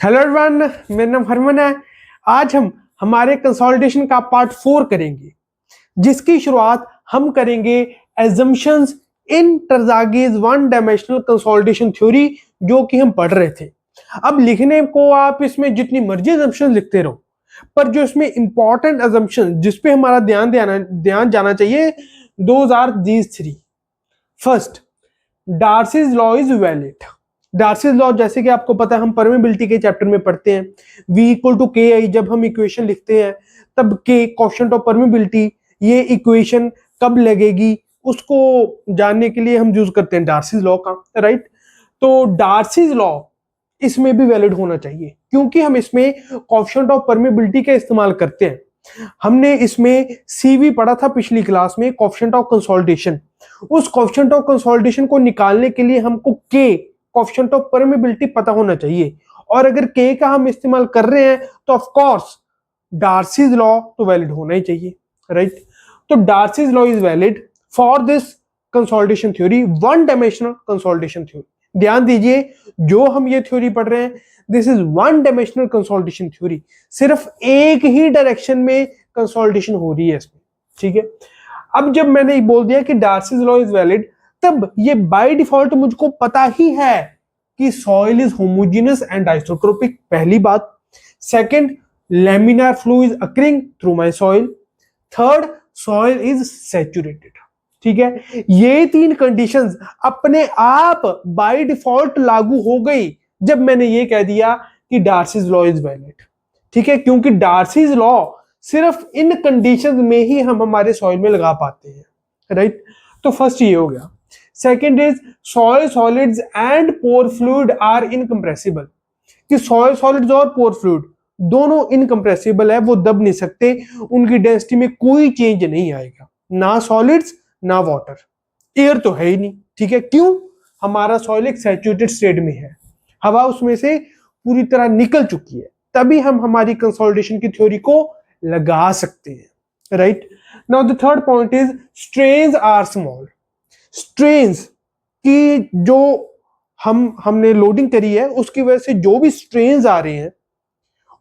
Hello everyone, मेरा नाम हरमन है। आज हम हमारे कंसोलिडेशन का पार्ट 4 करेंगे, जिसकी शुरुआत हम करेंगे एजम्पशंस इन Terzaghi's one dimensional consolidation theory, जो कि हम पढ़ रहे थे। अब लिखने को आप इसमें जितनी मर्जी एजम्पशन लिखते रहो, पर जो इसमें इंपॉर्टेंट एजम्पशन जिस पे हमारा ध्यान जाना चाहिए, those are these three. First, Darcy's law is valid. Darcy's law जैसे कि आपको पता है, हम परमेबिलिटी के चैप्टर में पढ़ते हैं। V इक्वल टू के आई जब हम इक्वेशन लिखते हैं, तब के कोएफिशिएंट ऑफ परमेबिलिटी, ये इक्वेशन कब लगेगी उसको जानने के लिए हम यूज करते हैं डार्सीज लॉ का, राइट। तो डार्सीज लॉ इसमें भी वैलिड होना चाहिए, क्योंकि हम इसमें कोएफिशिएंट ऑफ परमेबिलिटी का इस्तेमाल करते हैं। हमने इसमें सीवी पढ़ा था पिछली क्लास में, कोएफिशिएंट ऑफ कंसोलिडेशन। उस कोएफिशिएंट ऑफ कंसोलिडेशन को निकालने के लिए हमको के कोएफिशिएंट ऑफ परमेबिलिटी पता होना चाहिए, और अगर के का हम इस्तेमाल कर रहे हैं तो ऑफ कोर्स डार्सीज लॉ तो वैलिड होना ही चाहिए, राइट। तो Darcy's law is valid for this consolidation theory, one dimensional consolidation theory. ध्यान दीजिए, जो हम ये थ्योरी पढ़ रहे हैं, this is one dimensional consolidation theory. सिर्फ एक ही डायरेक्शन में कंसोलिडेशन हो रही है इसमें, ठीक है। अब जब मैंने बोल दिया कि डार्सीज लॉ इज वैलिड, तब ये बाय डिफॉल्ट मुझको पता ही है कि soil is homogeneous and isotropic, पहली बात। Second, laminar flow is occurring through my soil. Third, soil is saturated, ठीक है। ये तीन कंडीशंस अपने आप बाय डिफॉल्ट लागू हो गई जब मैंने ये कह दिया कि डार्सीज लॉ इज वैलिड, ठीक है, क्योंकि डार्सीज लॉ सिर्फ इन कंडीशंस में ही हम हमारे सॉइल में लगा पाते हैं, राइट। तो फर्स्ट ये हो गया। Second is soil solids and pore fluid are incompressible, कि सॉइल सॉलिड्स और पोर फ्लूइड दोनों इनकम्प्रेसिबल है, वो दब नहीं सकते, उनकी डेंसिटी में कोई चेंज नहीं आएगा, ना सॉलिड्स ना वाटर, एयर तो है ही नहीं, ठीक है। क्यों? हमारा सॉइल एक सैचुरेटेड स्टेट में है, हवा उसमें से पूरी तरह निकल चुकी है, तभी हम हमारी कंसोलिडेशन की थ्योरी को लगा सकते हैं, right. Now the third point is strains are small. Strains की जो हमने लोडिंग करी है, उसकी वजह से जो भी स्ट्रेन्स आ रहे हैं,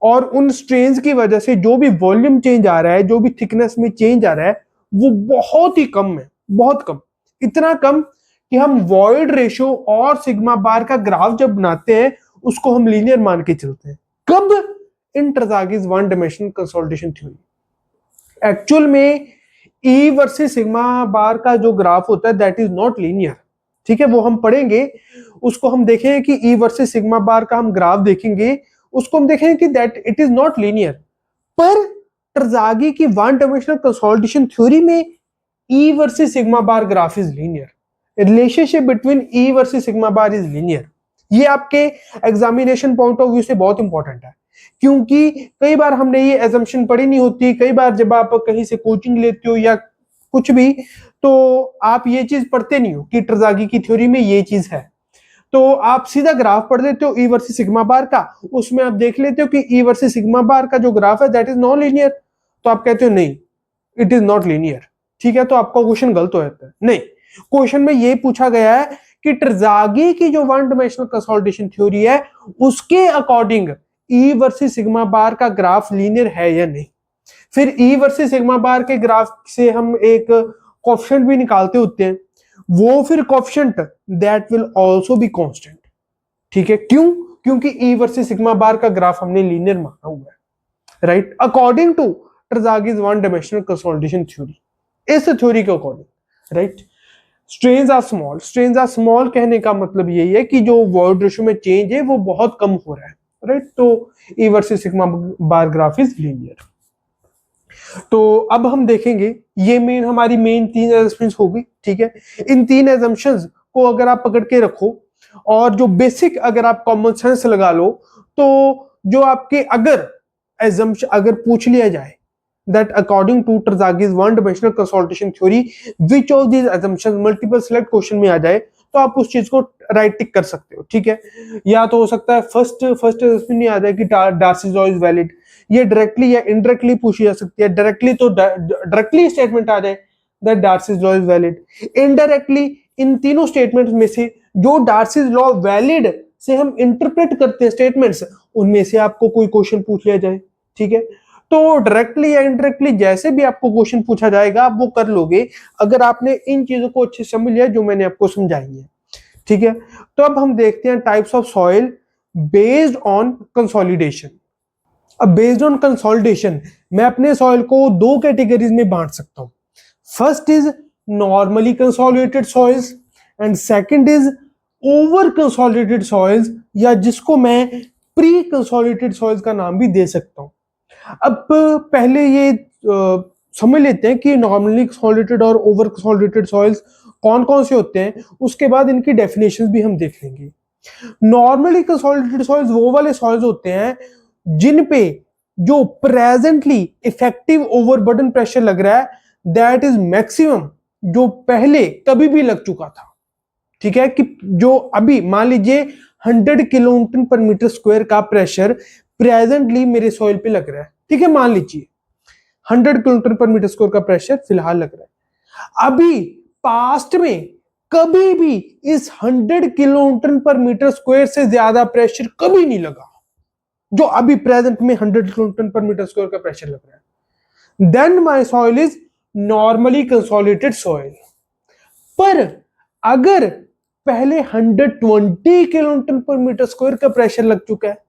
और उन स्ट्रेन्स की वजह से जो भी वॉल्यूम चेंज आ रहा है, जो भी थिकनेस में चेंज आ रहा है, वो बहुत ही कम है, बहुत कम। इतना कम कि हम वॉइड रेशियो और सिग्मा बार का ग्राफ जब बनाते हैं, उसको हम लीनियर मान के चलते हैं। कब? In Terzaghi's one dimensional consolidation theory. Actual में ई वर्सेस सिग्मा बार का जो ग्राफ होता है, दैट इज नॉट लीनियर, ठीक है। वो हम पढ़ेंगे, उसको हम देखेंगे कि ई वर्सेस सिग्मा बार का हम ग्राफ देखेंगे, उसको हम देखेंगे कि that it is not linear. पर टरज़ागी की वन डायमेंशनल कंसोलिडेशन थ्योरी में E versus sigma bar graph is linear. Relationship between E versus sigma bar is linear. ये आपके एग्जामिनेशन पॉइंट ऑफ व्यू से बहुत इंपॉर्टेंट है, क्योंकि कई बार हमने ये एजम्पशन पढ़ी नहीं होती। कई बार जब आप कहीं से कोचिंग लेते हो या कुछ भी, तो आप ये चीज पढ़ते नहीं हो कि टरज़ागी की थ्योरी में ये चीज है, तो आप सीधा ग्राफ पढ़ देते हो ई वर्सेस सिग्मा बार का। उसमें आप देख लेते हो कि ई वर्सेस सिग्मा बार का जो ग्राफ है, दैट इज नॉन लीनियर, तो आप कहते हो नहीं, इट इज नॉट लीनियर, ठीक है। तो आपका क्वेश्चन गलत हो जाता है। नहीं, क्वेश्चन में ये पूछा गया है कि टरज़ागी की जो वन डायमेंशनल कंसोलिडेशन थ्योरी है, उसके according E versus sigma bar का ग्राफ लीनियर है या नहीं। फिर ई वर्सेस सिग्मा बार के ग्राफ से हम एक कोएफिशिएंट भी निकालते होते हैं, वो फिर coefficient that will also be constant, ठीक है। क्यों? क्योंकि ई वर्सेस सिग्मा बार का ग्राफ हमने लीनियर माना हुआ है, right, according to Terzaghi's one dimensional consolidation theory, इस थ्योरी के according, right. Strains are small. Strains are small कहने का मतलब यही है कि जो वॉइड रेशियो में चेंज है वो बहुत कम हो रहा है, राइट। तो E versus sigma bar graph is linear. तो अब हम देखेंगे, ये हमारी मेन तीन एजम्पशंस होगी, ठीक है। इन तीन एजम्पशंस को अगर आप पकड़ के रखो, और जो बेसिक अगर आप कॉमन सेंस लगा लो, तो जो आपके अगर एजम्पशन अगर पूछ लिया जाए that according to Terzaghi's one-dimensional consolidation theory, which of these assumptions multiple select question में आ जाए, तो आप उस चीज को राइट टिक कर सकते हो, ठीक है। या तो हो सकता है फर्स्ट असम्पशन नहीं आ जाए कि डार्सीज लॉ इज वैलिड, ये डायरेक्टली या इनडायरेक्टली पूछी जा सकती है। डायरेक्टली तो डायरेक्टली स्टेटमेंट आ जाए that Darcy's law is valid. Indirectly इन तीनों स्टेटमेंट्स में से जो डार्सीज लॉ वैलिड से हम इंटरप्रेट करते हैं स्टेटमेंट्स, उनमें से आपको कोई क्वेश्चन पूछ लिया जाए, ठीक है, तो डायरेक्टली या इनडायरेक्टली जैसे भी आपको क्वेश्चन पूछा जाएगा आप वो कर लोगे, अगर आपने इन चीजों को अच्छे से समझ लिया जो मैंने आपको समझाई है, ठीक है। तो अब हम देखते हैं types of soil based on consolidation. अब बेस्ड ऑन कंसोलिडेशन मैं अपने सॉइल को दो कैटेगरीज में बांट सकता हूं। First is normally consolidated soils and second is over consolidated soils, या जिसको मैं प्री कंसोलिडेटेड सॉइल्स का नाम भी दे सकता हूं। अब पहले ये समझ लेते हैं कि नॉर्मली कंसोलिडेटेड और ओवर कंसोलिडेटेड सॉइल्स कौन कौन से होते हैं, उसके बाद इनकी डेफिनेशंस भी हम देख लेंगे। नॉर्मली कंसोलिडेटेड सॉइल्स वो वाले सॉइल्स होते हैं जिन पे जो प्रेजेंटली इफेक्टिव ओवरबर्डन प्रेशर लग रहा है दैट इज मैक्सिमम जो पहले कभी भी लग चुका था, ठीक है, कि जो अभी मान लीजिए 100 किलोन्यूटन पर मीटर स्क्वायर का प्रेशर प्रेजेंटली मेरे सॉइल पे लग रहा है, ठीक है, मान लीजिए 100 किलोन्यूटन पर मीटर स्क्वायर का प्रेशर फिलहाल लग रहा है। अभी पास्ट में कभी भी इस 100 किलोन्यूटन पर मीटर स्क्वायर से ज्यादा प्रेशर कभी नहीं लगा जो अभी प्रेजेंट में 100 किलोन्यूटन पर मीटर स्क्वायर का प्रेशर लग रहा है। Then my soil is normally consolidated soil. पर अगर पहले 120 किलोन्यूटन पर मीटर स्क्वायर का प्रेशर लग चुका है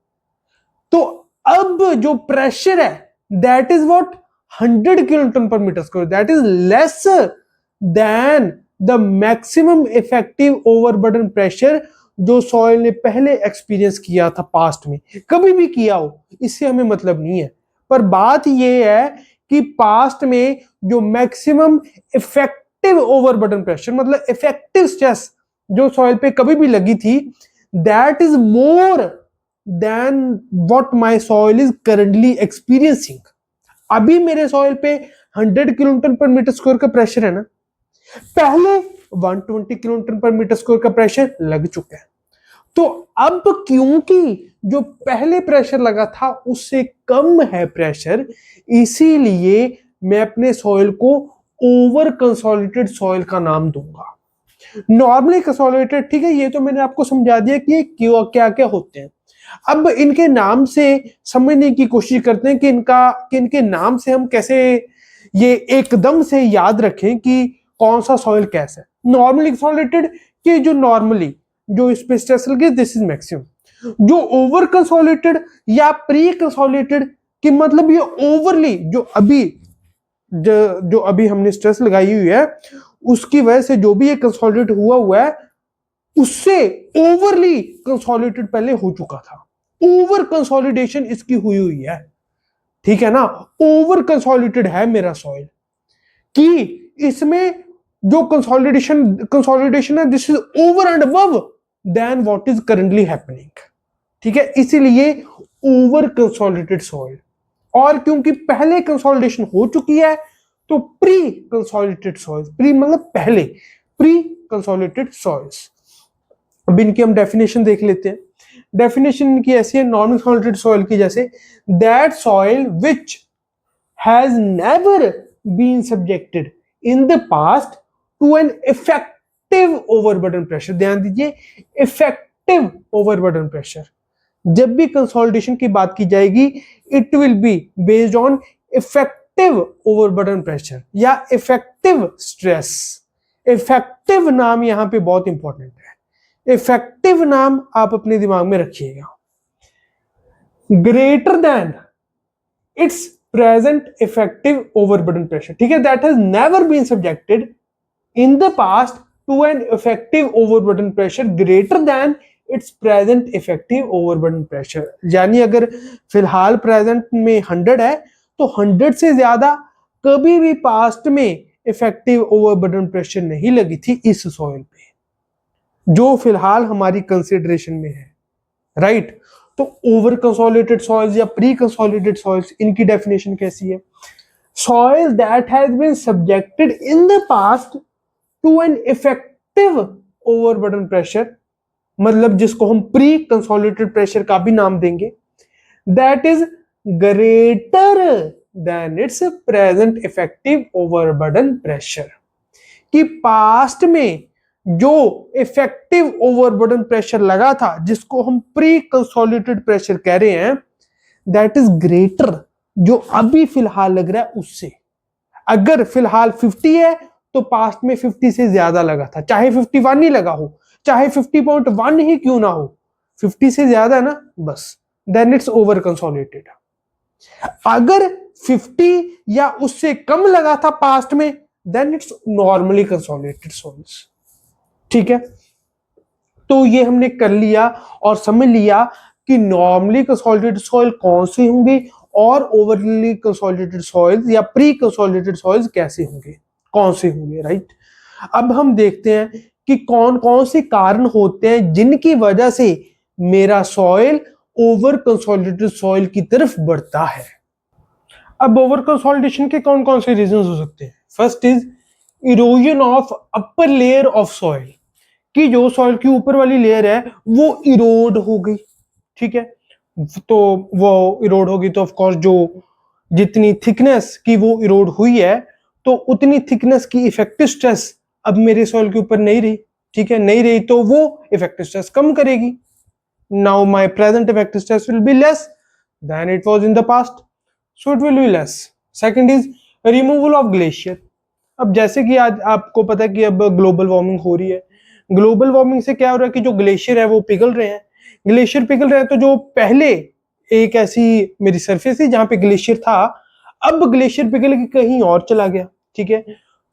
तो अब जो प्रेशर है that is what 100 kilonewton per metre square, that is less than the maximum effective overburden pressure जो सॉइल ने पहले एक्सपीरियंस किया था पास्ट में, कभी भी किया हो इससे हमें मतलब नहीं है। पर बात यह है कि पास्ट में जो मैक्सिमम इफेक्टिव ओवरबर्डन प्रेशर मतलब इफेक्टिव स्ट्रेस जो सॉइल पे कभी भी लगी थी that is more than what my soil is currently experiencing. अभी मेरे सॉइल पे 100 किलोन्यूटन पर मीटर स्क्वायर का प्रेशर है ना, पहले 120 किलोन्यूटन पर मीटर स्क्वायर का प्रेशर लग चुका है। तो अब क्योंकि जो पहले प्रेशर लगा था उससे कम है प्रेशर, इसीलिए मैं अपने सॉइल को ओवर कंसोलिडेटेड सॉइल का नाम दूंगा। नॉर्मली कंसोलिडेटेड, ठीक है, ये तो मैंने आपको समझा दिया कि क्यों क्या क्या होते हैं। अब इनके नाम से समझने की कोशिश करते हैं कि इनके नाम से हम कैसे ये एकदम से याद रखें कि कौन सा सॉइल कैसा है। नॉर्मली कंसोलिडेटेड कि जो नॉर्मली जो इस पे स्ट्रेस लगे दिस इज मैक्सिमम। जो ओवर कंसोलिडेटेड या प्री कंसोलिडेटेड कि मतलब ये ओवरली जो अभी हमने स्ट्रेस लगाई हुई है उसकी वजह से जो भी ये कंसोलिडेट हुआ है उससे ओवरली कंसोलिडेटेड पहले हो चुका था, ओवर कंसोलिडेशन इसकी हुई है, ठीक है ना, ओवर कंसोलिडेटेड है मेरा सॉइल कि इसमें जो कंसोलिडेशन है this is over and above than what is currently happening, ठीक है, इसीलिए ओवर कंसोलिडेटेड सॉइल। और क्योंकि पहले कंसोलिडेशन हो चुकी है तो प्री कंसोलिडेटेड सॉइल्स, प्री मतलब पहले, प्री कंसोलिडेटेड सॉइल्स। अब इनकी हम डेफिनेशन देख लेते हैं। डेफिनेशन इनकी ऐसी है नॉर्मल कंसोलिडेटेड सॉइल की, जैसे that soil which has never been subjected in the past to an effective overburden pressure। ध्यान दीजिए effective overburden pressure, जब भी कंसोलिडेशन की बात की जाएगी it will be based on effective overburden pressure या effective stress। effective नाम यहां पे बहुत इंपॉर्टेंट है, effective नाम आप अपने दिमाग में रखिएगा। greater than its present effective overburden pressure, ठीक है, that has never been subjected in the past to an effective overburden pressure greater than its present effective overburden pressure। यानी अगर फिलहाल प्रेजेंट में 100 है तो 100 से ज्यादा कभी भी पास्ट में इफेक्टिव ओवरबर्डन प्रेशर नहीं लगी थी इस सॉइल पे जो फिलहाल हमारी कंसिडरेशन में है, राइट। तो ओवर कंसोलिडेटेड सॉइल्स या प्री कंसोलिडेटेड सॉइल्स इनकी डेफिनेशन कैसी है? Soil that has been subjected in the past to an effective overburden pressure, मतलब जिसको हम प्री कंसोलिडेटेड प्रेशर का भी नाम देंगे, that is greater then it's present effective overburden pressure. कि पास्ट में जो इफेक्टिव ओवरबर्डन प्रेशर लगा था, जिसको हम प्री कंसोलिडेटेड प्रेशर कह रहे हैं, दैट इज ग्रेटर, जो अभी फिलहाल लग रहा है उससे। अगर फिलहाल 50 है तो पास्ट में 50 से ज्यादा लगा था, चाहे 51 ही लगा हो, चाहे 50.1 ही क्यों ना हो, 50 से ज्यादा है ना, बस देन इट्स ओवर कंसोलिडेटेड। अगर 50 या उससे कम लगा था पास्ट में, then it's normally consolidated soils. ठीक है, तो ये हमने कर लिया और समझ लिया कि नॉर्मली कंसोलिडेटेड सॉइल कौन से होंगे और ओवरली कंसोलिडेटेड सॉइल्स या प्री कंसोलिडेटेड सॉइल्स कैसे होंगे, कौन से होंगे, राइट। अब हम देखते हैं कि कौन कौन से कारण होते हैं जिनकी वजह से मेरा सॉइल ओवर कंसोलिडेटेड सॉइल की तरफ बढ़ता है। अब ओवर कंसोलिडेशन के कौन कौन से रीजंस हो सकते हैं। First is erosion of upper layer of soil, कि जो सॉइल की ऊपर वाली लेयर है वो इरोड हो गई। ठीक है, तो वो इरोड होगी तो ऑफ कोर्स जो जितनी थिकनेस की वो इरोड हुई है, तो उतनी थिकनेस की इफेक्टिव स्ट्रेस अब मेरे सॉइल के ऊपर नहीं रही। ठीक है, नहीं रही तो वो इफेक्टिव स्ट्रेस कम करेगी। Now my present effective stress will be less then it was in the past, so it will be less. Second is removal of glacier. अब जैसे कि आज आपको पता है कि अब ग्लोबल वार्मिंग हो रही है, ग्लोबल वार्मिंग से क्या हो रहा है कि जो ग्लेशियर है वो पिघल रहे हैं। ग्लेशियर पिघल रहे हैं तो जो पहले एक ऐसी मेरी सरफेस थी जहां पे ग्लेशियर था, अब ग्लेशियर पिघल के कहीं और चला गया। ठीक है,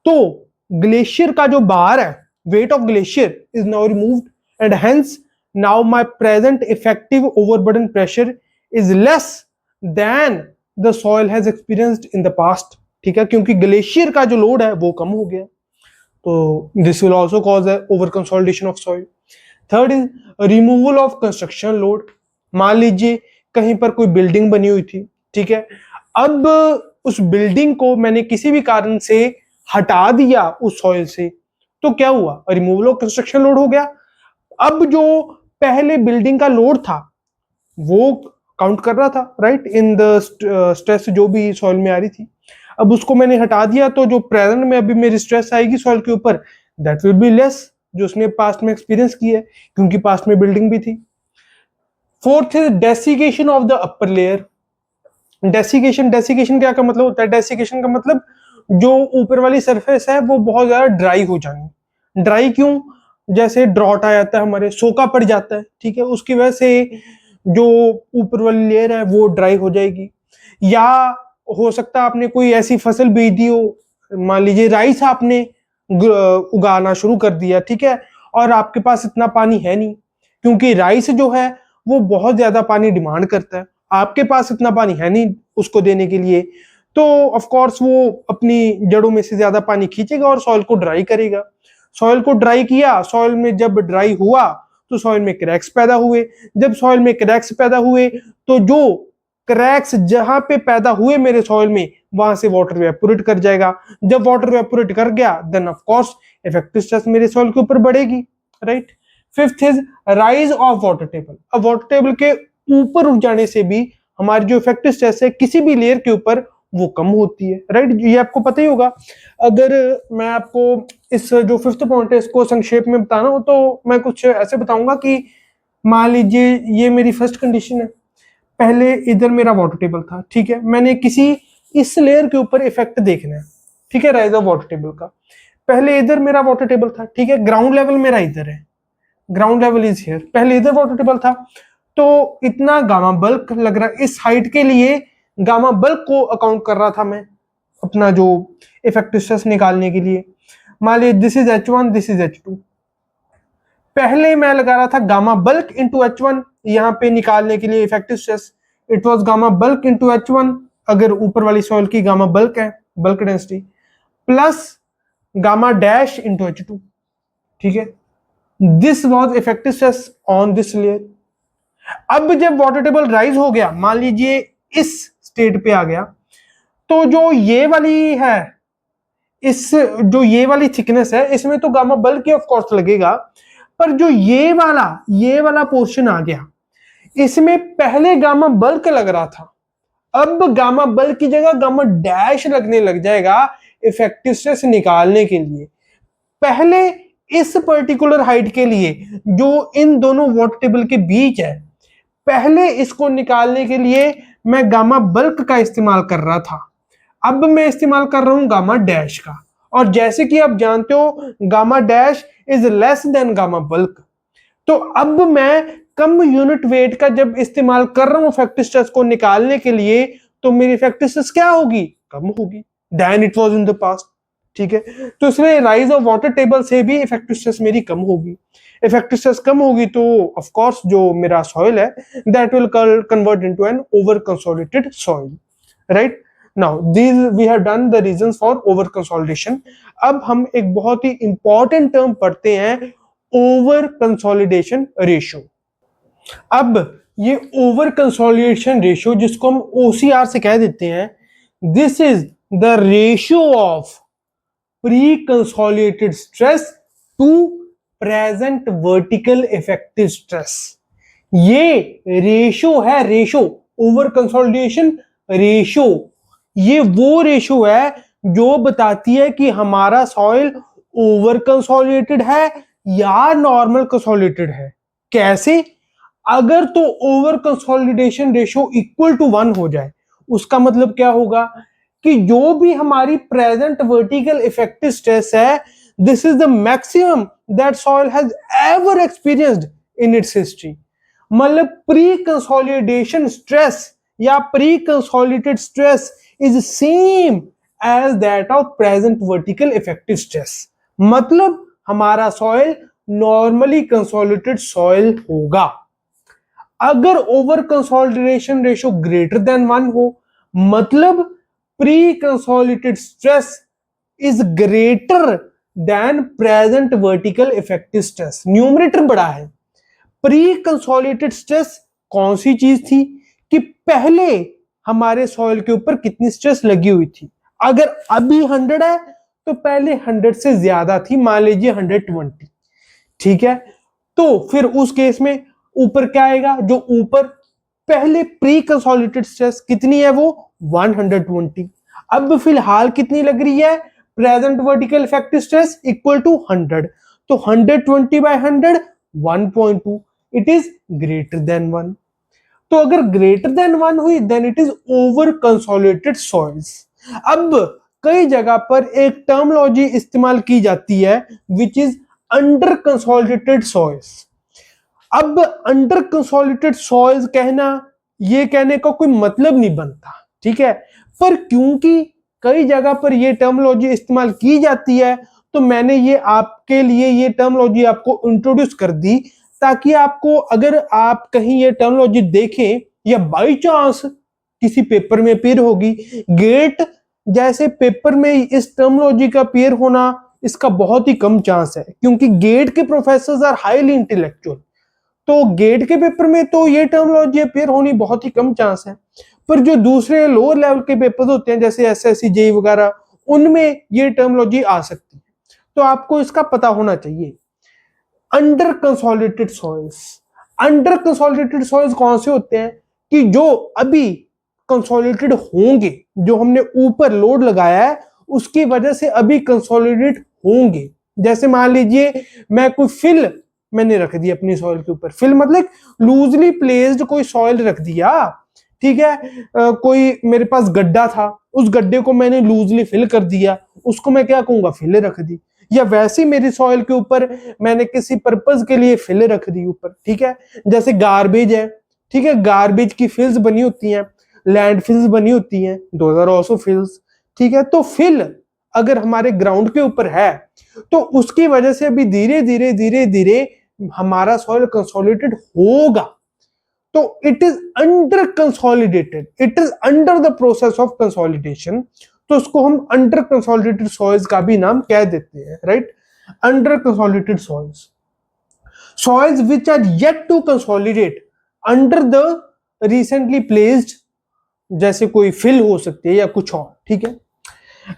तो ग्लेशियर का जो भार है, weight of glacier is now removed and hence now my present effective overburden pressure is less than the soil has experienced in the past. ठीक है, क्योंकि ग्लेशियर का जो लोड है वो कम हो गया, तो this will also cause over consolidation of soil. Third is removal of construction load. मान लीजिए कहीं पर कोई बिल्डिंग बनी हुई थी, ठीक है, अब उस बिल्डिंग को मैंने किसी भी कारण से हटा दिया उस सॉइल से, तो क्या हुआ, रिमूवल ऑफ कंस्ट्रक्शन लोड हो गया। अब जो पहले बिल्डिंग का लोड था वो काउंट कर रहा था, राइट, इन द स्ट्रेस जो भी सॉइल में आ रही थी, अब उसको मैंने हटा दिया, तो जो प्रेजेंट में अभी मेरी स्ट्रेस आएगी सॉइल के ऊपर, दैट विल बी लेस, जो उसने पास्ट में एक्सपीरियंस की है, क्योंकि पास्ट में बिल्डिंग भी थी। फोर्थ है desiccation of the upper layer. Desiccation, desiccation क्या का मतलब होता है, डेसिकेशन का मतलब जो ऊपर वाली सरफेस है वो बहुत ज्यादा ड्राई हो जानी। ड्राई क्यों, जैसे ड्रॉट आ जाता है, हमारे सोखा पड़ जाता है, ठीक है, उसकी वजह से जो ऊपर वाली लेयर है वो ड्राई हो जाएगी। या हो सकता है आपने कोई ऐसी फसल बीज दी हो, मान लीजिए राइस आपने उगाना शुरू कर दिया, ठीक है, और आपके पास इतना पानी है नहीं, क्योंकि राइस जो है वो बहुत ज्यादा पानी डिमांड करता है, आपके पास इतना पानी है नहीं उसको देने के लिए, तो ऑफ कोर्स वो अपनी जड़ों में से ज्यादा पानी खींचेगा और सॉइल को ड्राई करेगा। सॉइल को ड्राई किया, सॉइल में जब ड्राई हुआ तो सॉइल में क्रैक्स पैदा हुए। जब सॉइल में क्रैक्स पैदा हुए तो जो क्रैक्स जहां पे पैदा हुए मेरे सॉइल में, वहां से वाटर वेपोरेट कर जाएगा। जब वाटर वेपोरेट कर गया then of course effective stress मेरे सॉइल के ऊपर बढ़ेगी, right. Fifth is rise of water table. अब वाटर टेबल के ऊपर उठ जाने से भी हमारी जो इफेक्टिव स्ट्रेस है किसी भी लेयर के ऊपर वो कम होती है, राइट, ये आपको पता ही होगा। अगर मैं आपको इस जो फिफ्थ पॉइंट है इसको संक्षेप में बताना हो तो मैं कुछ ऐसे बताऊंगा कि मान लीजिए ये मेरी फर्स्ट कंडीशन है, पहले इधर मेरा वाटर टेबल था, ठीक है, मैंने किसी इस लेयर के ऊपर इफेक्ट देखना है, ठीक है, राइज ऑफ वाटर टेबल का। पहले इधर मेरा वाटर टेबल था, ठीक है, ग्राउंड लेवल मेरा इधर है, ग्राउंड लेवल इज हियर, पहले इधर वाटर टेबल था, तो इतना गामा बल्क लग रहा है, इस हाइट के लिए गामा बल्क को अकाउंट कर रहा था मैं अपना जो इफेक्टिव स्ट्रेस निकालने के लिए। मान लीजिए this is H1, this is H2, पहले मैं लगा रहा था गामा बल्क इंटू H1 यहाँ पे निकालने के लिए effective stress, it was gamma bulk into H1 अगर ऊपर वाली सॉइल की गामा बल्क है, bulk density, plus gamma dash into H2, ठीक है, this was effective stress on this layer. अब जब वाटर टेबल राइज हो गया, मान लीजिए इस स्टेट पे आ गया, तो जो ये वाली है, इस जो ये वाली थिकनेस है इसमें तो gamma bulk he of course लगेगा, पर जो ये वाला पोर्शन आ गया, इसमें पहले गामा बल्क लग रहा था, अब गामा बल्क की जगह गामा डैश लगने लग जाएगा इफेक्टिव स्ट्रेस निकालने के लिए। पहले इस पर्टिकुलर हाइट के लिए जो इन दोनों वाटर टेबल के बीच है, पहले इसको निकालने के लिए मैं गामा बल्क का इस्तेमाल कर रहा था, अब मैं इस्तेमाल कर रहा हूं गामा डैश का। और जैसे कि आप जानते हो gamma dash is less than gamma bulk, तो अब मैं कम यूनिट वेट का जब इस्तेमाल कर रहा हूं इफेक्टिव स्ट्रेस को निकालने के लिए, तो मेरी इफेक्टिव स्ट्रेस क्या होगी, कम होगी than it was in the past. ठीक है, तो इसलिए राइज ऑफ वाटर टेबल से भी इफेक्टिव स्ट्रेस मेरी कम होगी। इफेक्टिव स्ट्रेस कम होगी तो ऑफ कोर्स जो मेरा सॉइल है that will convert into an over consolidated soil, right. Now these we have done the reasons for over consolidation. अब हम एक बहुत ही इंपॉर्टेंट टर्म पढ़ते हैं, ओवर कंसोलिडेशन रेशियो। अब ये ओवर कंसोलिडेशन रेशियो जिसको हम ओसीआर से कह देते हैं, this is the ratio of pre consolidated stress to present vertical effective stress. ये रेशियो है, रेशियो ओवर कंसोलिडेशन रेशियो, ये वो रेशियो है जो बताती है कि हमारा सॉइल ओवर कंसोलिडेटेड है या नॉर्मल कंसोलिडेटेड है। कैसे? अगर तो over consolidation ratio equal to 1 हो जाए, उसका मतलब क्या होगा कि जो भी हमारी प्रेजेंट वर्टिकल इफेक्टिव स्ट्रेस है, this is the maximum that soil has ever experienced in its history. मतलब प्री कंसोलिडेशन स्ट्रेस या pre consolidated stress is same as that of present vertical effective stress. मतलब हमारा soil normally consolidated soil होगा। अगर over consolidation ratio greater than 1 हो, मतलब pre consolidated stress is greater than present vertical effective stress, numerator बड़ा है। Pre consolidated stress कौन सी चीज थी कि पहले हमारे सॉइल के ऊपर कितनी स्ट्रेस लगी हुई थी। अगर अभी 100 है तो पहले 100 से ज्यादा थी, मान लीजिए 120। ठीक है, तो फिर उस केस में ऊपर क्या आएगा, जो ऊपर पहले प्री कंसोलिडेटेड स्ट्रेस कितनी है वो 120। अब फिलहाल कितनी लग रही है, present vertical effective stress equal to 100, तो 120 by 100 1.2, it is greater than 1। तो अगर ग्रेटर देन 1 हुई then it is over consolidated soils. अब कई जगह पर एक टर्मिनोलॉजी इस्तेमाल की जाती है which is under consolidated soils. अब अंडर कंसोलिडेटेड सॉइल्स कहना, ये कहने का कोई मतलब नहीं बनता, ठीक है, पर क्योंकि कई जगह पर ये टर्मिनोलॉजी इस्तेमाल की जाती है तो मैंने ये आपके लिए ये टर्मिनोलॉजी आपको इंट्रोड्यूस कर दी, ताकि आपको अगर आप कहीं ये टर्मिनोलॉजी देखें या बाई चांस किसी पेपर में अपीयर होगी, गेट जैसे पेपर में इस टर्मिनोलॉजी का अपीयर होना इसका बहुत ही कम चांस है, क्योंकि गेट के प्रोफेसर्स आर हाईली इंटेलेक्चुअल। तो गेट के पेपर में तो ये टर्मिनोलॉजी अपीयर होनी बहुत ही कम चांस है, पर जो दूसरे लोअर लेवल के पेपर्स होते हैं जैसे एसएससी जेईई वगैरह, उनमें ये टर्मिनोलॉजी आ सकती है, तो आपको इसका पता होना चाहिए। Under consolidated soils, under consolidated soils कौन से होते हैं कि जो अभी कंसोलिडेटेड होंगे, जो हमने ऊपर लोड लगाया है उसकी वजह से अभी कंसोलिडेट होंगे। जैसे मान लीजिए मैं कोई फिल मैंने रख दी अपनी सॉइल के ऊपर, फिल मतलब लूजली प्लेस्ड कोई सॉइल रख दिया, ठीक है, कोई मेरे पास गड्ढा था, उस गड्ढे को मैंने लूजली फिल कर दिया, उसको मैं क्या कहूंगा, फिल रख दी। या वैसे मेरी सॉइल के ऊपर मैंने किसी पर्पस के लिए फिल रख दी ऊपर, ठीक है, जैसे गार्बेज है, ठीक है, गार्बेज की फिल्स बनी होती हैं, लैंड फिल्स बनी होती हैं, दोज आर आल्सो फिल्स, ठीक है। तो फिल अगर हमारे ग्राउंड के ऊपर है तो उसकी वजह से अभी धीरे धीरे धीरे धीरे हमारा सॉइल कंसोलिडेटेड होगा, तो it is under consolidated, it is under the process of consolidation, तो उसको हम अंडर कंसोलिडेटेड सॉइल्स का भी नाम कह देते हैं, right. Under consolidated soils, soils which are yet to consolidate under the recently placed, जैसे कोई फिल हो सकती है या कुछ और, ठीक है।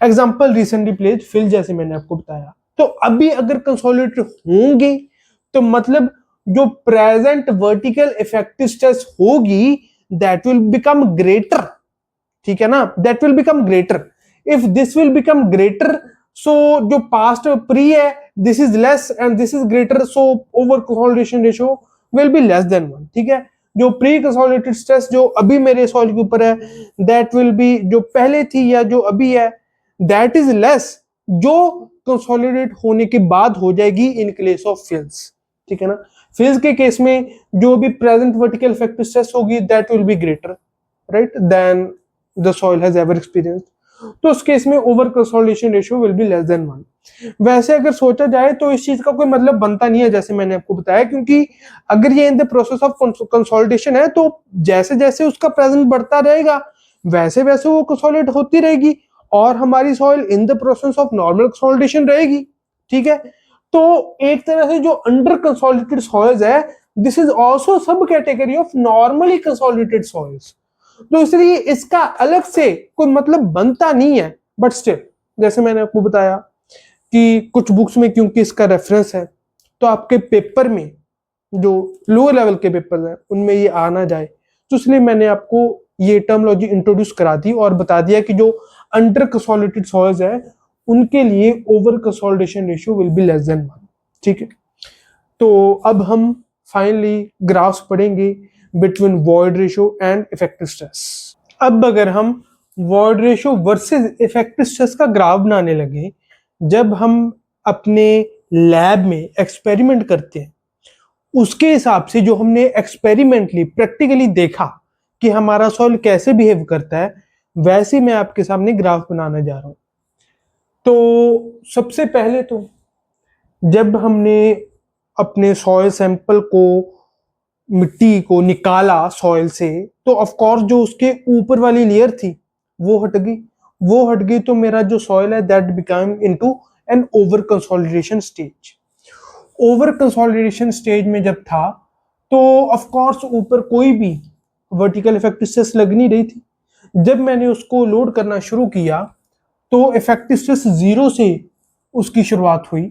एग्जांपल रिसेंटली प्लेस्ड फिल, जैसे मैंने आपको बताया, तो अभी अगर कंसोलिडेटेड होंगे तो मतलब जो प्रेजेंट वर्टिकल इफेक्टिव स्ट्रेस होगी दैट विल बिकम ग्रेटर, ठीक है ना, that will become greater. If this will become greater so जो पास्ट प्री है this is less and this is greater, so over consolidation ratio will be less than 1। ठीक है, जो pre consolidated stress जो अभी मेरे सॉइल के ऊपर है दैट विल बी, जो पहले थी या जो अभी है दैट इज लेस जो कंसोलिडेट होने के बाद हो जाएगी इन केस ऑफ फिल्स। ठीक है ना, फिल्स के केस में जो भी प्रेजेंट वर्टिकल इफेक्टिव स्ट्रेस होगी that will be greater right than the soil has ever experienced, तो उस केस में over consolidation ratio will be less than 1। वैसे अगर सोचा जाए तो इस चीज का कोई मतलब बनता नहीं है जैसे मैंने आपको बताया, क्योंकि अगर ये in the process of consolidation है तो जैसे जैसे उसका प्रेजेंस बढ़ता रहेगा वैसे वैसे वो कंसोलिडेट होती रहेगी और हमारी soil in the process of normal consolidation रहेगी। ठीक है, तो एक तरह से जो अंडर कंसोलिडेटेड सॉइल्स है दिस इज आल्सो सब category of normally consolidated soils, तो इसलिए इसका अलग से कोई मतलब बनता नहीं है। बट स्टिल जैसे मैंने आपको बताया कि कुछ बुक्स में क्योंकि इसका रेफरेंस है तो आपके पेपर में जो लोअर लेवल के पेपर हैं उनमें ये आना जाए, तो इसलिए मैंने आपको ये टर्मोलॉजी इंट्रोड्यूस करा दी और बता दिया कि जो अंडर कंसोलिडेटेड सॉइल्स है उनके लिए over consolidation ratio will be less than 1। ठीक है, तो अब हम फाइनली ग्राफ्स पढ़ेंगे between void ratio and effective stress. अब अगर हम void ratio versus effective stress का ग्राफ बनाने लगे, जब हम अपने लैब में एक्सपेरिमेंट करते हैं उसके हिसाब से जो हमने एक्सपेरिमेंटली प्रैक्टिकली देखा कि हमारा सॉइल कैसे बिहेव करता है वैसे मैं आपके सामने ग्राफ बनाने जा रहा हूं। तो सबसे पहले तो जब हमने अपने सॉइल सैंपल को मिट्टी को निकाला सॉइल से तो ऑफ कोर्स जो उसके ऊपर वाली लेयर थी वो हट गई, तो मेरा जो सॉइल है that become into an over consolidation stage. Over consolidation stage में जब था तो ऑफ कोर्स ऊपर कोई भी वर्टिकल इफेक्टिव स्ट्रेस लग नहीं रही थी। जब मैंने उसको लोड करना शुरू किया तो इफेक्टिव स्ट्रेस जीरो से उसकी शुरुआत हुई।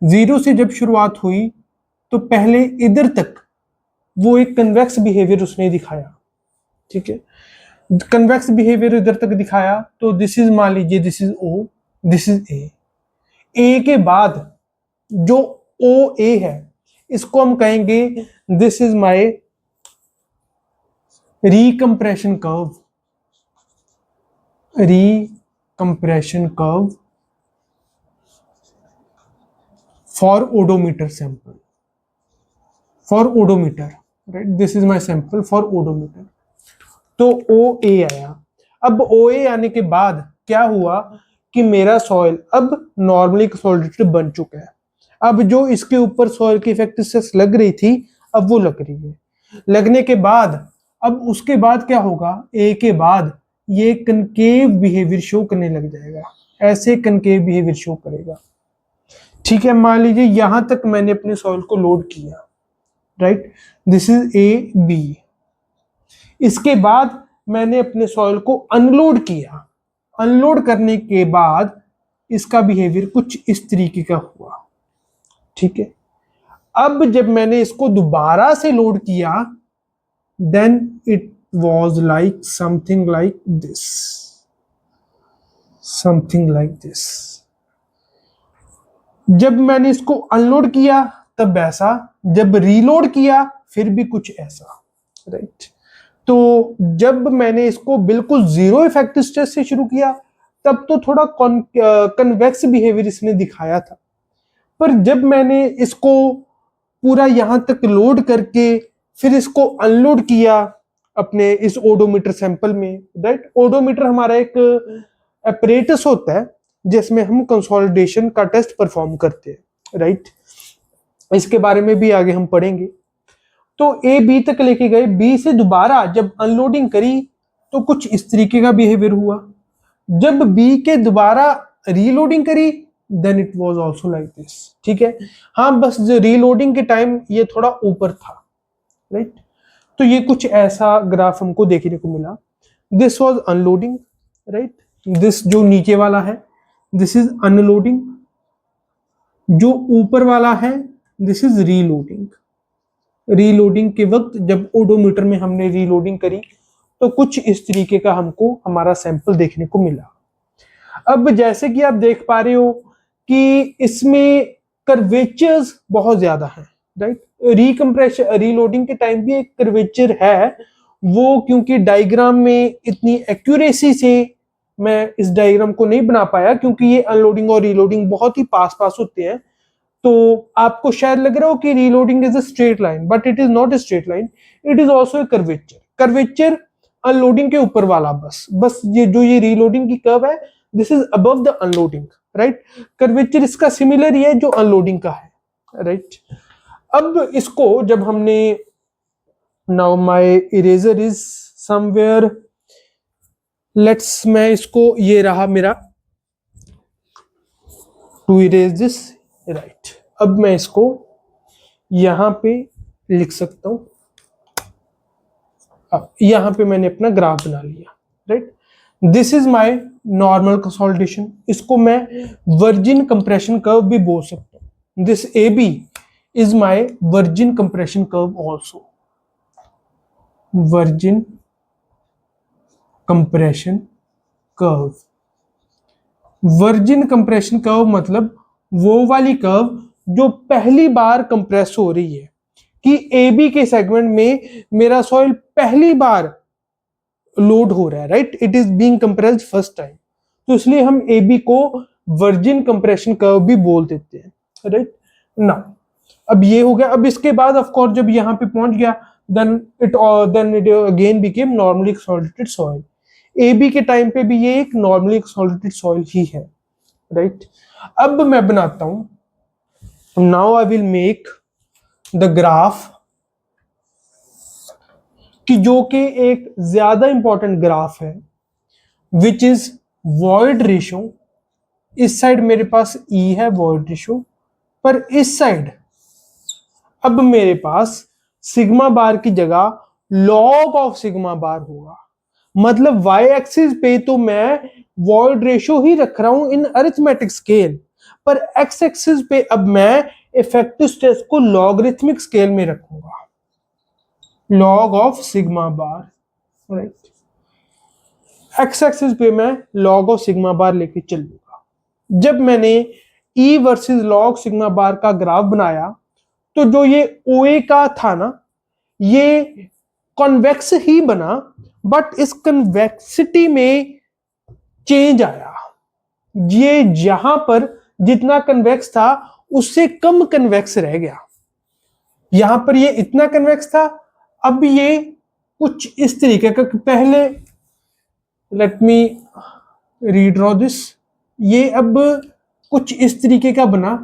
जीरो से जब शुरुआत हुई तो पहले इधर तक वो एक कन्वेक्स बिहेवियर उसने दिखाया। ठीक है, कन्वेक्स बिहेवियर इधर तक दिखाया तो दिस इज, मान लीजिए this is O, this is A के बाद जो ओ ए है इसको हम कहेंगे this is my recompression curve, recompression curve for oedometer sample, for oedometer right, this is my sample for oedometer. तो ओ ए आया। अब ओ ए आने के बाद क्या हुआ कि मेरा सॉइल अब नॉर्मली कंसोलिडेटेड बन चुका है। अब जो इसके ऊपर सॉइल की इफेक्टिव स्ट्रेस लग रही थी अब वो लग रही है। लगने के बाद अब उसके बाद क्या होगा, ए के बाद ये कनकेव बिहेवियर शो करने लग जाएगा, ऐसे कनकेव बिहेवियर शो करेगा। ठीक है, मान लीजिए यहां तक मैंने अपने सॉइल को लोड किया right, this is A B. इसके बाद मैंने अपने सॉइल को अनलोड किया। अनलोड करने के बाद इसका बिहेवियर कुछ इस तरीके का हुआ। ठीक है, अब जब मैंने इसको दोबारा से लोड किया then it was like something like this, something like this. जब मैंने इसको अनलोड किया तब ऐसा, जब रीलोड किया फिर भी कुछ ऐसा राइट। तो जब मैंने इसको बिल्कुल जीरो इफेक्टिव स्ट्रेस से शुरू किया तब तो थोड़ा कन्वेक्स बिहेवियर इसने दिखाया था, पर जब मैंने इसको पूरा यहां तक लोड करके फिर इसको अनलोड किया अपने इस ओडोमीटर सैंपल में राइट। ओडोमीटर हमारा एक अपरेटस होता है जिसमें हम कंसोलिडेशन का टेस्ट परफॉर्म करते हैं राइट, इसके बारे में भी आगे हम पढ़ेंगे। तो ए बी तक लेके गए, बी से दोबारा जब अनलोडिंग करी तो कुछ इस तरीके का बिहेवियर हुआ। जब बी के दोबारा रीलोडिंग करी then it was also like this. ठीक है, हाँ बस जो रीलोडिंग के टाइम ये थोड़ा ऊपर था राइट। तो ये कुछ ऐसा ग्राफ हमको देखने को मिला। This was unloading right, this जो नीचे वाला है दिस इज अनलोडिंग, जो ऊपर वाला है दिस इज रीलोडिंग। रीलोडिंग के वक्त जब ओडोमीटर में हमने रीलोडिंग करी तो कुछ इस तरीके का हमको हमारा सैंपल देखने को मिला। अब जैसे कि आप देख पा रहे हो कि इसमें कर्वेचर्स बहुत ज्यादा हैं, राइट। रिकम्प्रेशन रीलोडिंग के टाइम भी एक कर्वेचर है, वो क्योंकि डायग्राम में इतनी एक्यूरेसी से मैं इस डायग्राम को नहीं बना पाया, क्योंकि ये अनलोडिंग और रीलोडिंग बहुत ही पास पास होते हैं। तो आपको शायद लग रहा हो कि reloading is a straight line, but it is not a straight line, it is also a curvature. Curvature unloading के ऊपर वाला, बस ये जो ये रीलोडिंग की कर्व है, this is above the unloading, right. Curvature इसका सिमिलर ही है जो अनलोडिंग का है, राइट। अब इसको जब हमने, now my eraser is somewhere, let's, मैं इसको, ये रहा मेरा टू इरेज दिस, राइट। अब मैं इसको यहां पे लिख सकता हूं। अब यहां पे मैंने अपना ग्राफ बना लिया, right. This is my normal consolidation, इसको मैं वर्जिन कंप्रेशन कर्व भी बोल सकता हूं। This A B is my virgin compression curve also, virgin compression curve. Virgin compression curve मतलब वो वाली कर्व जो पहली बार कंप्रेस हो रही है, कि ए बी के सेगमेंट में मेरा सॉइल पहली बार लोड हो रहा है, right. It is being compressed first time, तो इसलिए हम ए बी को वर्जिन कंप्रेशन कर्व भी बोल देते हैं, राइट ना। अब ये हो गया। अब इसके बाद ऑफ कोर्स जब यहां पे पहुंच गया, then it again became normally solidated soil. A B के टाइम पे भी ये एक नॉर्मली सॉलिडेटेड सॉइल ही है, राइट। अब मैं बनाता हूं, now I will make the graph, कि जो कि एक ज्यादा इंपॉर्टेंट ग्राफ है, विच इज वॉइड रेशो। इस साइड मेरे पास E है वॉइड रेशो, पर इस साइड अब मेरे पास सिग्मा बार की जगह लॉग ऑफ सिग्मा बार होगा। मतलब वाई एक्सिस पे तो मैं वॉइड रेशो ही रख रहा हूं इन अरिथमेटिक स्केल, पर एक्स एक्सिस पे अब मैं इफेक्टिव स्ट्रेस को लॉगरिथमिक स्केल में रखूंगा, log of sigma bar, right. X axis पे मैं लॉग ऑफ सिग्मा बार लेके चलूंगा। जब मैंने E versus log sigma bar का ग्राफ बनाया, तो जो ये OA का था ना, ये कॉन्वेक्स ही बना, बट इस कन्वेक्सिटी में चेंज आया। ये जहां पर जितना कन्वेक्स था उससे कम कन्वेक्स रह गया। यहां पर ये इतना कन्वेक्स था, अब ये कुछ इस तरीके का, पहले लेट मी रीड्रॉ दिस, ये अब कुछ इस तरीके का बना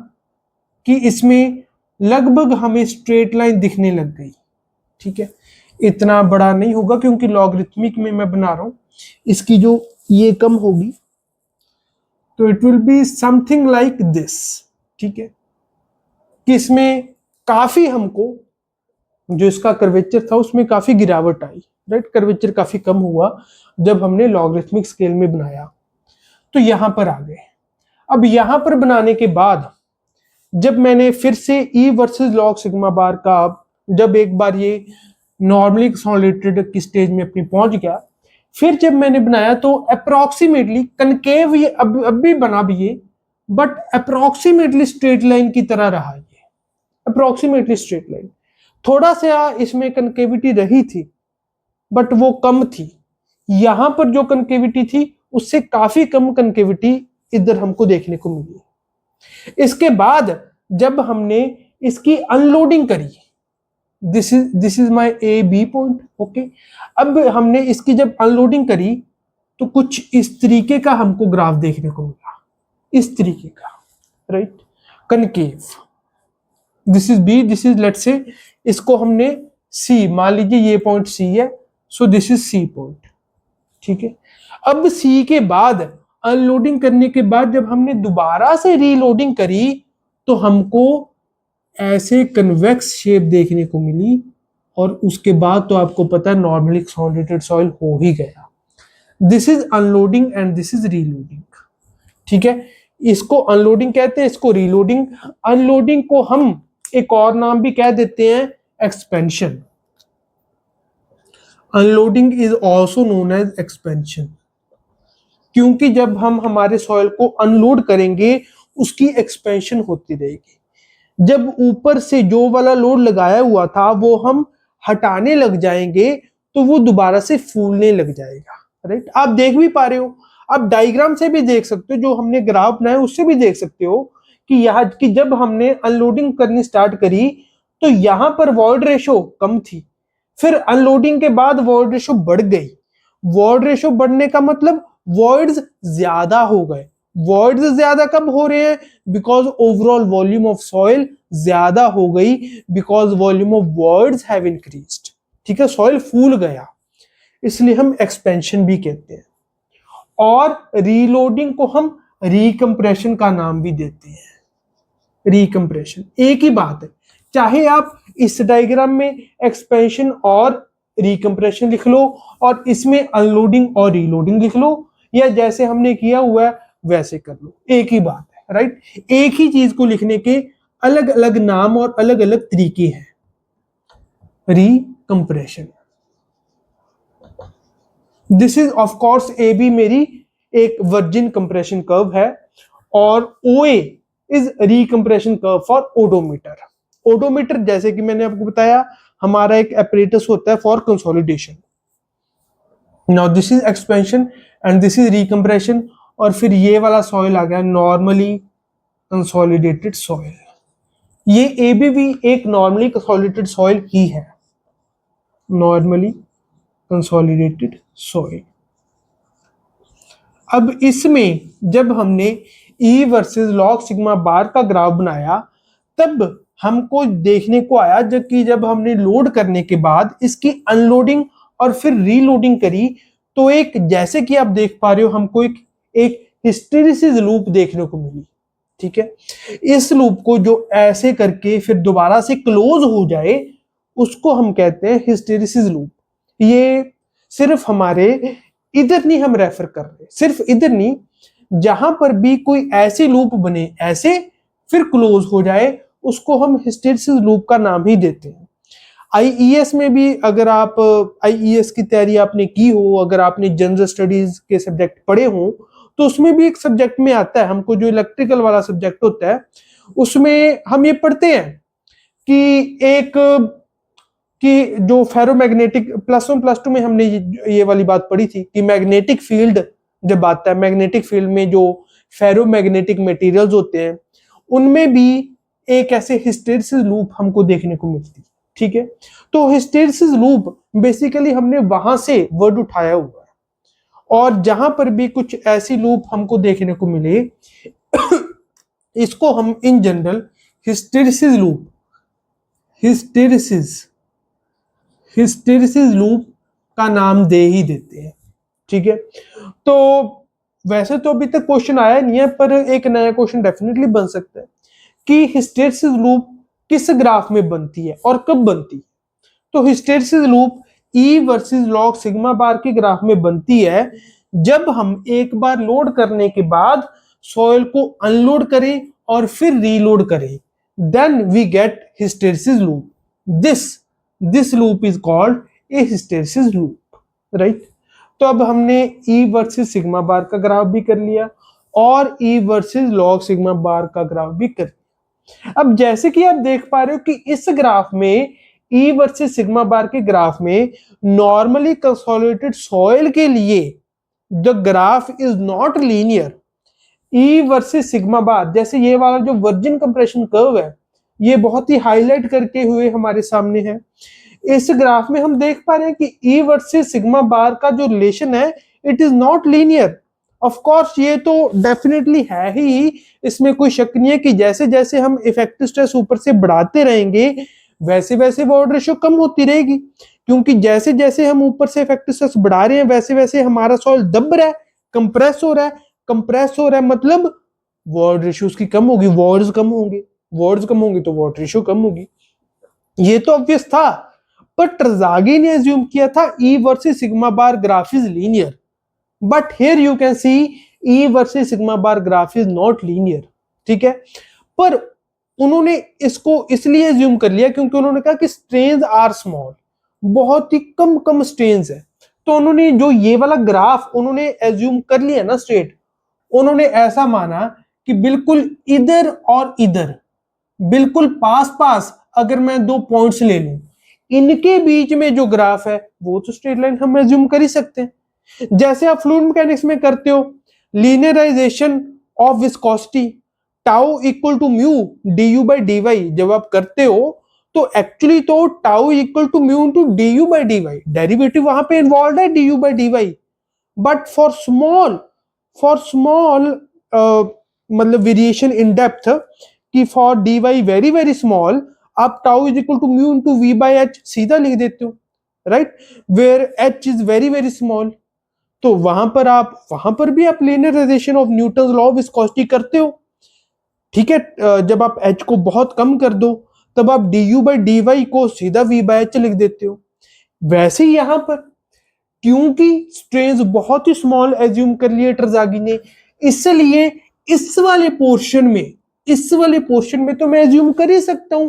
कि इसमें लगभग हमें स्ट्रेट लाइन दिखने लग गई, ठीक है। इतना बड़ा नहीं होगा क्योंकि लॉगरिथमिक में मैं बना रहा हूं, इसकी जो ये कम होगी, तो it will be something like this, ठीक है। कि इसमें काफी हमको, जो इसका कर्वेचर था उसमें काफी गिरावट आई, राइट। कर्वेचर काफी कम हुआ जब हमने लॉगरिथमिक स्केल में बनाया, तो यहां पर आ गए। अब यहां पर बनाने के बाद जब मैंने फिर से E versus log sigma bar का, जब एक बार ये नॉर्मली कंसोलिडेटेड की स्टेज में अपनी पहुंच गया, फिर जब मैंने बनाया तो अप्रोक्सीमेटली कनकेव ये अब भी बना भी ये, बट अप्रोक्सीमेटली स्ट्रेट लाइन की तरह रहा ये, अप्रोक्सीमेटली स्ट्रेट लाइन। थोड़ा सा इसमें कनकेविटी रही थी, बट वो कम थी। यहां पर जो कनकेविटी थी उससे काफी कम कनकेविटी इधर हमको देखने को मिली। इसके बाद जब हमने इसकी अनलोडिंग करी, this is my A B point, okay. अब हमने इसकी जब अनलोडिंग करी तो कुछ इस तरीके का हमको ग्राफ देखने को मिला, इस तरीके का, right, concave. This is B, this is let's say, इसको हमने सी मान लीजिए, ये पॉइंट सी है, so this is C point, ठीक है। अब सी के बाद अनलोडिंग करने के बाद जब हमने दोबारा से रीलोडिंग करी तो हमको ऐसे कन्वेक्स शेप देखने को मिली, और उसके बाद तो आपको पता है नॉर्मली सॉलिडेटेड सॉइल हो ही गया। This is unloading and this is reloading, ठीक है। इसको अनलोडिंग कहते हैं, इसको रीलोडिंग। अनलोडिंग को हम एक और नाम भी कह देते हैं expansion. Unloading is also known as expansion, क्योंकि जब हम हमारे सॉइल को अनलोड करेंगे उसकी एक्सपेंशन होती रहेगी। जब ऊपर से जो वाला लोड लगाया हुआ था वो हम हटाने लग जाएंगे तो वो दोबारा से फूलने लग जाएगा। राइट, आप देख भी पा रहे हो, आप डायग्राम से भी देख सकते हो, जो हमने ग्राफ बनाया उससे भी देख सकते हो कि यहाँ की जब हमने अनलोडिंग करनी स्टार्ट करी तो यहां पर वॉइड रेशो कम थी, फिर अनलोडिंग के बाद वॉइड रेशो बढ़ गई। वॉइड रेशो बढ़ने का मतलब वॉइड्स ज्यादा हो गए। वॉइड्स ज्यादा कब हो रहे हैं? Because overall volume of soil ज्यादा हो गई, because volume of voids have increased. ठीक है, सॉइल फूल गया, इसलिए हम एक्सपेंशन भी कहते हैं। और रीलोडिंग को हम रिकम्प्रेशन का नाम भी देते हैं। रिकम्प्रेशन एक ही बात है, चाहे आप इस डायग्राम में एक्सपेंशन और रिकम्प्रेशन लिख लो और इसमें अनलोडिंग और रीलोडिंग लिख लो, या जैसे हमने किया हुआ है वैसे कर लो, एक ही बात है। राइट, एक ही चीज को लिखने के अलग अलग नाम और अलग अलग तरीके हैं। Recompression, this is of course A B मेरी एक वर्जिन कंप्रेशन कर्व है और O A is recompression curve for oedometer. Oedometer जैसे कि मैंने आपको बताया हमारा एक एपरेटस होता है for consolidation. Now this is expansion and this is recompression, और फिर ये वाला सॉइल आ गया नॉर्मली कंसोलिडेटेड सॉइल। ये एबीवी एक नॉर्मली कंसोलिडेटेड सॉइल ही है, नॉर्मली कंसोलिडेटेड सॉइल। अब इसमें जब हमने E versus log sigma bar का ग्राफ बनाया तब हमको देखने को आया जब हमने लोड करने के बाद इसकी अनलोडिंग और फिर रीलोडिंग करी तो एक, जैसे कि आप देख पा रहे हो, हमको एक हिस्टेरिसिस लूप देखने को मिली। ठीक है, इस लूप को जो ऐसे करके फिर दोबारा से क्लोज हो जाए उसको हम कहते हैं हिस्टेरिसिस लूप। ये सिर्फ हमारे इधर नहीं हम रेफर कर रहे, सिर्फ इधर नहीं, जहां पर भी कोई ऐसी लूप बने ऐसे फिर क्लोज हो जाए उसको हम हिस्टेरिसिस लूप का नाम ही देते हैं। आईईएस में भी अगर आप आईईएस की तैयारी आपने की हो, अगर आपने जनरल स्टडीज के सब्जेक्ट पढ़े हो तो उसमें भी एक सब्जेक्ट में आता है, हमको जो इलेक्ट्रिकल वाला सब्जेक्ट होता है उसमें हम ये पढ़ते हैं कि जो फेरोमैग्नेटिक +1 +2 में हमने ये वाली बात पढ़ी थी कि मैग्नेटिक फील्ड जब आता है, मैग्नेटिक फील्ड में जो फेरोमैग्नेटिक मटेरियल्स होते हैं उनमें भी एक ऐसे हिस्टेरिसिस लूप हमको देखने को मिलती है। ठीक है, तो हिस्टेरिसिस लूप बेसिकली हमने वहां से वर्ड उठाया हुआ है, और जहां पर भी कुछ ऐसी लूप हमको देखने को मिले इसको हम in general hysteresis loop, hysteresis loop का नाम दे ही देते हैं। ठीक है, तो वैसे तो अभी तक क्वेश्चन आया नहीं है पर एक नया क्वेश्चन डेफिनेटली बन सकता है कि हिस्टेरिसिस लूप किस ग्राफ में बनती है और कब बनती है। तो हिस्टेरिसिस लूप ई वर्सेस लॉग सिग्मा बार के ग्राफ में बनती है जब हम एक बार लोड करने के बाद सॉइल को अनलोड करें और फिर रीलोड करें, then we get hysteresis loop. This loop is called a hysteresis loop. Right, तो अब हमने ई वर्सेस सिग्मा बार का ग्राफ भी कर लिया और ई वर्सेस लॉग सिग्मा बार का ग्राफ भी कर लिया। अब जैसे कि आप देख पा रहे हो कि इस ग्राफ में ई वर्सेस सिग्मा बार के ग्राफ में नॉर्मली कंसोलिडेटेड सॉइल के लिए the graph is not linear. E versus sigma bar, जैसे ये वाला जो वर्जिन कंप्रेशन कर्व है ये बहुत ही हाईलाइट करके हुए हमारे सामने है। इस ग्राफ में हम देख पा रहे हैं कि ई वर्सेस सिग्मा बार का जो रिलेशन है it is not linear. Of course ये तो डेफिनेटली है ही, इसमें कोई शक नहीं है कि जैसे जैसे हम इफेक्टिव स्ट्रेस ऊपर से बढ़ाते रहेंगे वैसे वैसे वॉइड रेशियो कम होती रहेगी, क्योंकि जैसे जैसे हम ऊपर से इफेक्टिव स्ट्रेस बढ़ा रहे हैं वैसे वैसे हमारा सॉइल दब रहा है, कंप्रेस हो रहा है। कंप्रेस हो रहा है मतलब वॉइड रेशियो उसकी कम होगी, वॉइड्स कम होंगे, वॉइड्स कम होंगी तो वॉइड रेशियो कम होगी। ये तो ऑब्वियस था, पर ट्रजागी ने अज्यूम किया था E versus sigma bar graph is linear, but here you can see E versus sigma bar graph is not linear. ठीक है, पर उन्होंने इसको इसलिए अज्यूम कर लिया क्योंकि उन्होंने कहा कि स्ट्रेन्स आर स्मॉल, बहुत ही कम स्ट्रेन्स है, तो उन्होंने जो ये वाला ग्राफ उन्होंने एज्यूम कर लिया ना स्ट्रेट, उन्होंने ऐसा माना कि बिल्कुल इधर और इधर बिल्कुल पास पास अगर मैं दो पॉइंट्स ले लूं, इनके बीच में जो ग्राफ है वो तो स्ट्रेट लाइन हम एज्यूम कर ही सकते हैं। जैसे आप फ्लूइड मैकेनिक्स में करते हो linearization of viscosity tau equal to mu D U by D Y, जब आप करते हो तो एक्चुअली तो tau equal to mu into D U by D Y, derivative वहां पे इन्वॉल्व है D U by D Y, but for small मतलब वेरिएशन इन डेप्थ कि for D Y very very small आप tau is equal to mu into V by H सीधा लिख देते हो, right, where H is very very small. तो वहां पर भी आप linearization of Newton law of viscosity करते हो, ठीक है। जब आप एच को बहुत कम कर दो तब आप D U by D Y को सीधा वी बाई एच लिख देते हो। वैसे ही यहां पर क्योंकि स्ट्रेन्स बहुत ही स्मॉल एज्यूम कर लिए ट्रजागी ने, इसलिए इस वाले पोर्शन में तो मैं एज्यूम कर ही सकता हूं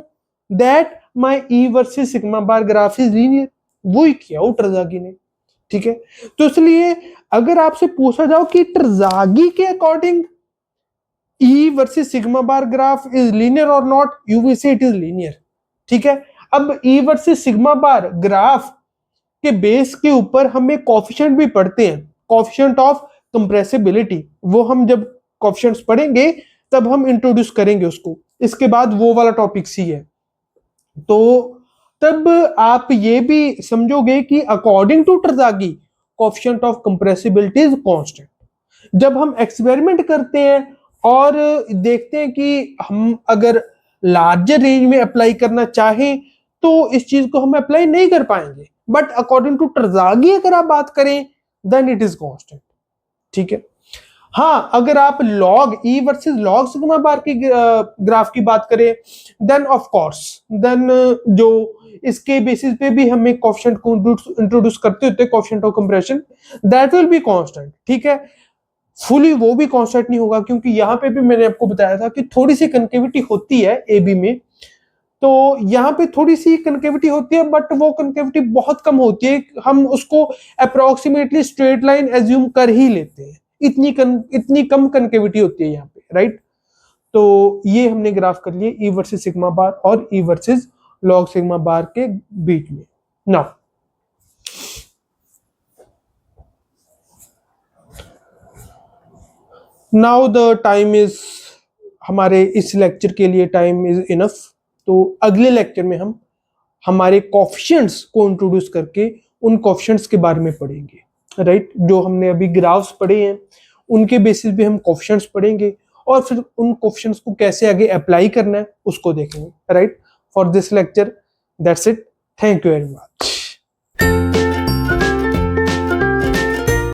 that my E versus sigma bar graph is linear, वो ही किया हो ट्रजागी ने, ठीक है। तो इसलिए अगर आपसे पूछा जाओ कि ट्रजागी के according E versus sigma bar graph is linear और not, you will say it is linear, ठीक है। अब ई वर्सेस सिग्मा बार ग्राफ के बेस के ऊपर हम एक कोफिशिएंट भी पढ़ते हैं, कोफिशिएंट ऑफ कंप्रेसिबिलिटी, वो हम जब कोफिशिएंट्स पढ़ेंगे तब हम इंट्रोड्यूस करेंगे उसको, इसके बाद वो वाला टॉपिक सी है। तो तब आप ये भी समझोगे कि according to Terzaghi coefficient of compressibility is constant. जब हम एक्सपेरिमेंट करते हैं और देखते हैं कि हम अगर लार्जर रेंज में अप्लाई करना चाहें तो इस चीज को हम अप्लाई नहीं कर पाएंगे, बट अकॉर्डिंग टू ट्रजागी अगर आप बात करें देन इट इज कांस्टेंट, ठीक है। हाँ, अगर आप लॉग ई वर्सेस लॉग सिग्मा बार की ग्राफ की बात करें देन ऑफ कोर्स देन जो इसके बेसिस पे भी हम एक कोफिशिएंट को इंट्रोड्यूस करते होते हैं, coefficient of compression, that will be constant, ठीक है। फुली वो भी कांस्टेंट नहीं होगा क्योंकि यहां पे भी मैंने आपको बताया था कि थोड़ी सी कनकेविटी होती है ए बी में, तो यहाँ पे थोड़ी सी कनकेविटी होती है बट वो कनकेविटी बहुत कम होती है, हम उसको अप्रोक्सीमेटली स्ट्रेट लाइन एज्यूम कर ही लेते हैं, इतनी कम कनकेविटी होती है यहाँ पे, राइट। तो ये हमने ग्राफ कर लिए ई वर्सेस सिग्मा बार और ई वर्सेस लॉग सिग्मा बार के बीच में। नाउ द टाइम इज, हमारे इस लेक्चर के लिए टाइम इज इनफ। तो अगले लेक्चर में हम हमारे कोफिशिएंट्स को इंट्रोड्यूस करके उन कोफिशिएंट्स के बारे में पढ़ेंगे, राइट। जो हमने अभी ग्राफ्स पढ़े हैं उनके बेसिस पे हम कोफिशिएंट्स पढ़ेंगे और फिर उन कोफिशिएंट्स को कैसे आगे अप्लाई करना है उसको देखेंगे, right. For this lecture that's it, thank you very much.